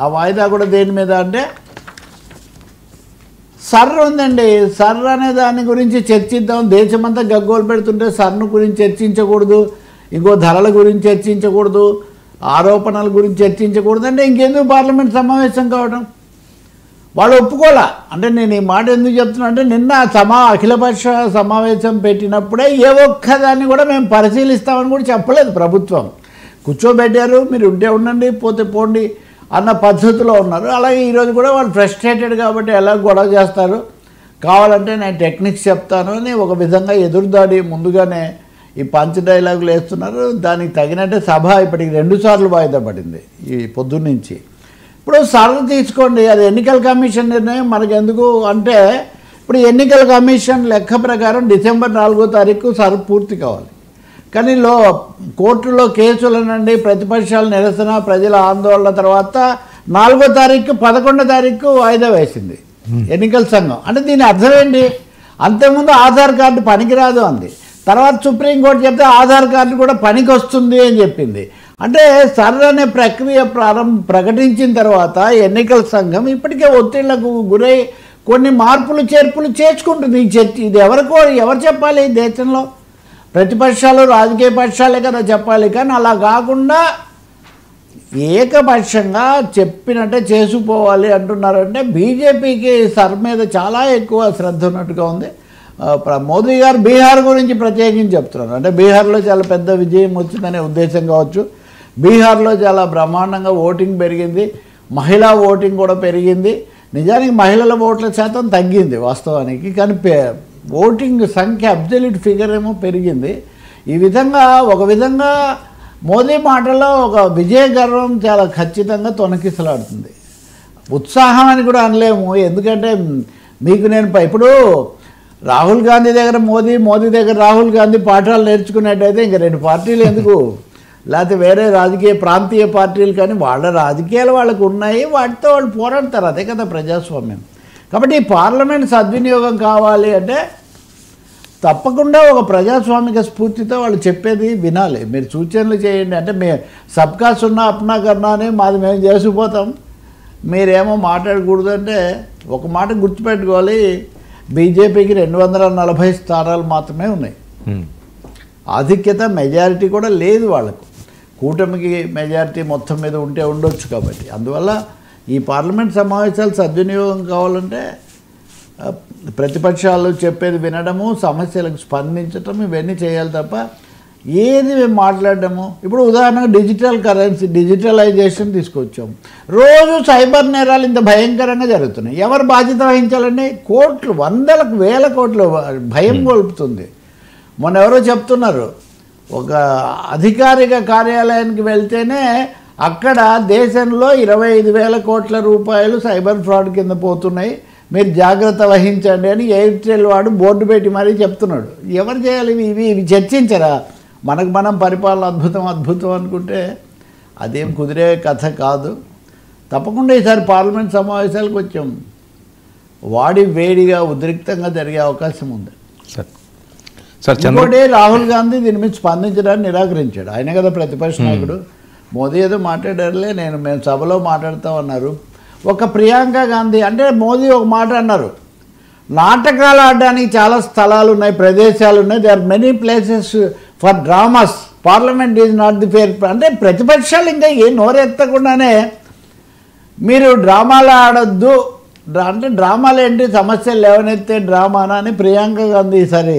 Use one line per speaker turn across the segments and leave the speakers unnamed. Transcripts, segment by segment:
ఆ వాయిదా కూడా దేని మీద అంటే సర్ ఉందండి. సర్ అనే దాని గురించి చర్చిద్దాం. దేశమంతా గగ్గోలు పెడుతుంటే సర్ను గురించి చర్చించకూడదు, ఇంకో ధరల గురించి చర్చించకూడదు, ఆరోపణల గురించి చర్చించకూడదు అంటే ఇంకెందుకు పార్లమెంట్ సమావేశం కావడం? వాళ్ళు ఒప్పుకోలే. అంటే నేను ఈ మాట ఎందుకు చెప్తున్నా అంటే నిన్న అఖిలపక్ష సమావేశం పెట్టినప్పుడే ఏ ఒక్కదాన్ని కూడా మేము పరిశీలిస్తామని కూడా చెప్పలేదు ప్రభుత్వం. కూర్చోబెట్టారు, మీరు ఉంటే ఉండండి పోతే పోండి అన్న పద్ధతిలో ఉన్నారు. అలాగే ఈరోజు కూడా వాళ్ళు ఫ్రస్ట్రేటెడ్ కాబట్టి ఎలా గొడవ చేస్తారు, కావాలంటే నేను టెక్నిక్స్ చెప్తాను అని ఒక విధంగా ఎదురుదాడి ముందుగానే ఈ పంచ్ డైలాగులు వేస్తున్నారు. దానికి తగినట్టే సభ ఇప్పటికి 2 సార్లు వాయిదా పడింది ఈ పొద్దున్నుంచి. ఇప్పుడు సర్వ్ తీసుకోండి, అది ఎన్నికల కమిషన్ నిర్ణయం మనకెందుకు అంటే ఇప్పుడు ఎన్నికల కమిషన్ లెక్క ప్రకారం డిసెంబర్ 4వ తారీఖు సర్వ్ పూర్తి కావాలి. కానీ కోర్టులో కేసులనండి, ప్రతిపక్షాల నిరసన, ప్రజల ఆందోళన తర్వాత 4వ తారీఖు 11వ తారీఖు వాయిదా వేసింది ఎన్నికల సంఘం. అంటే దీని అర్థం ఏంటి? అంతకుముందు ఆధార్ కార్డు పనికిరాదు అంది, తర్వాత సుప్రీంకోర్టు చెప్తే ఆధార్ కార్డు కూడా పనికి వస్తుంది అని చెప్పింది. అంటే సర్ అనే ప్రక్రియ ప్రకటించిన తర్వాత ఎన్నికల సంఘం ఇప్పటికే ఒత్తిళ్లకు గురై కొన్ని మార్పులు చేర్పులు చేర్చుకుంటుంది. ఇది ఎవరు చెప్పాలి? దేశంలో ప్రతిపక్షాలు రాజకీయ పక్షాలే కదా చెప్పాలి. కానీ అలా కాకుండా ఏకపక్షంగా చెప్పినట్టే చేసుకుపోవాలి అంటున్నారంటే బీజేపీకి సర్ మీద చాలా ఎక్కువ శ్రద్ధ ఉన్నట్టుగా ఉంది. మోదీ గారు బీహార్ గురించి ప్రత్యేకించి చెప్తున్నారు. అంటే బీహార్లో చాలా పెద్ద విజయం వచ్చిందనే ఉద్దేశం కావచ్చు. బీహార్లో చాలా బ్రహ్మాండంగా ఓటింగ్ పెరిగింది, మహిళా ఓటింగ్ కూడా పెరిగింది. నిజానికి మహిళల ఓట్ల శాతం తగ్గింది వాస్తవానికి, కానీ ఓటింగ్ సంఖ్య అబ్జల్యూట్ ఫిగర్ ఏమో పెరిగింది. ఈ విధంగా ఒక విధంగా మోదీ మాటలో ఒక విజయ గర్వం చాలా ఖచ్చితంగా తొణకిసలాడుతుంది. ఉత్సాహం అని కూడా అనలేము, ఎందుకంటే మీకు నేను ఇప్పుడు రాహుల్ గాంధీ దగ్గర మోదీ దగ్గర రాహుల్ గాంధీ పాఠాలు నేర్చుకున్నట్టయితే ఇంకా 2 పార్టీలు ఎందుకు, లేకపోతే వేరే ప్రాంతీయ పార్టీలు కానీ వాళ్ళ రాజకీయాలు వాళ్ళకు ఉన్నాయి, వాటితో వాళ్ళు పోరాడతారు. అదే కదా ప్రజాస్వామ్యం. కాబట్టి ఈ పార్లమెంట్ సద్వినియోగం కావాలి అంటే తప్పకుండా ఒక ప్రజాస్వామిక స్ఫూర్తితో వాళ్ళు చెప్పేది వినాలి. మీరు సూచనలు చేయండి. అంటే సబ్కా సున్నా అప్నా కర్నా అని మాది మేము చేసుకుపోతాం, మీరేమో మాట్లాడకూడదు అంటే ఒక మాట గుర్తుపెట్టుకోవాలి, బీజేపీకి 240 స్థానాలు మాత్రమే ఉన్నాయి. ఆధిక్యత మెజారిటీ కూడా లేదు వాళ్ళకు. కూటమికి మెజారిటీ మొత్తం మీద ఉంటే ఉండొచ్చు. కాబట్టి అందువల్ల ఈ పార్లమెంట్ సమావేశాలు సద్వినియోగం కావాలంటే ప్రతిపక్షాలు చెప్పేది వినడము, సమస్యలకు స్పందించడం, ఇవన్నీ చేయాలి తప్ప ఏది మేము మాట్లాడడము. ఇప్పుడు ఉదాహరణకు డిజిటల్ కరెన్సీ, డిజిటలైజేషన్ తీసుకొచ్చాము. రోజు సైబర్ నేరాలు ఇంత భయంకరంగా జరుగుతున్నాయి. ఎవరు బాధ్యత వహించాలండి? కోట్లు, వందలకు వేల కోట్లు భయం గొలుపుతుంది. మొన్న ఎవరో చెప్తున్నారు, ఒక అధికారిక కార్యాలయానికి వెళ్తేనే అక్కడ దేశంలో 25,000 కోట్ల రూపాయలు సైబర్ ఫ్రాడ్ కింద పోతున్నాయి, మీరు జాగ్రత్త వహించండి అని ఎయిర్టెల్ వాడు బోర్డు పెట్టి మరీ చెప్తున్నాడు. ఎవరు చేయాలి? ఇవి చర్చించరా? మనం పరిపాలన అద్భుతం అనుకుంటే అదేం కుదిరే కథ కాదు. తప్పకుండా ఈసారి పార్లమెంట్ సమావేశాలకు కొంచెం వేడిగా ఉద్రిక్తంగా జరిగే అవకాశం ఉంది. ఇంకోటి, రాహుల్ గాంధీ దీని మీద స్పందించడానికి నిరాకరించాడు. ఆయన కదా ప్రతిపక్ష నాయకుడు. మోదీ ఏదో మాట్లాడారులే, మేము సభలో మాట్లాడతామన్నారు. ఒక ప్రియాంక గాంధీ అంటే మోదీ ఒక మాట అన్నారు, నాటకాలు ఆడడానికి చాలా స్థలాలు ఉన్నాయి, ప్రదేశాలు ఉన్నాయి, they are many places for dramas, parliament is not the fair. అంటే ప్రతిపక్షాలు ఇంకా నోరెత్తకుండానే మీరు డ్రామాలు ఆడొద్దు అంటే డ్రామాలు ఏంటి, సమస్యలు లేవనెత్తే డ్రామానా అని ప్రియాంక గాంధీ ఈసారి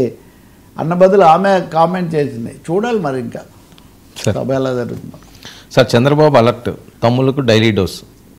అన్న బదులు ఆమె కామెంట్ చేసింది. చూడాలి మరి ఇంకా సభ ఎలా జరుగుతుంది.
సార్, చంద్రబాబు అలర్ట్, తమ్ములకు డైలీ డోస్.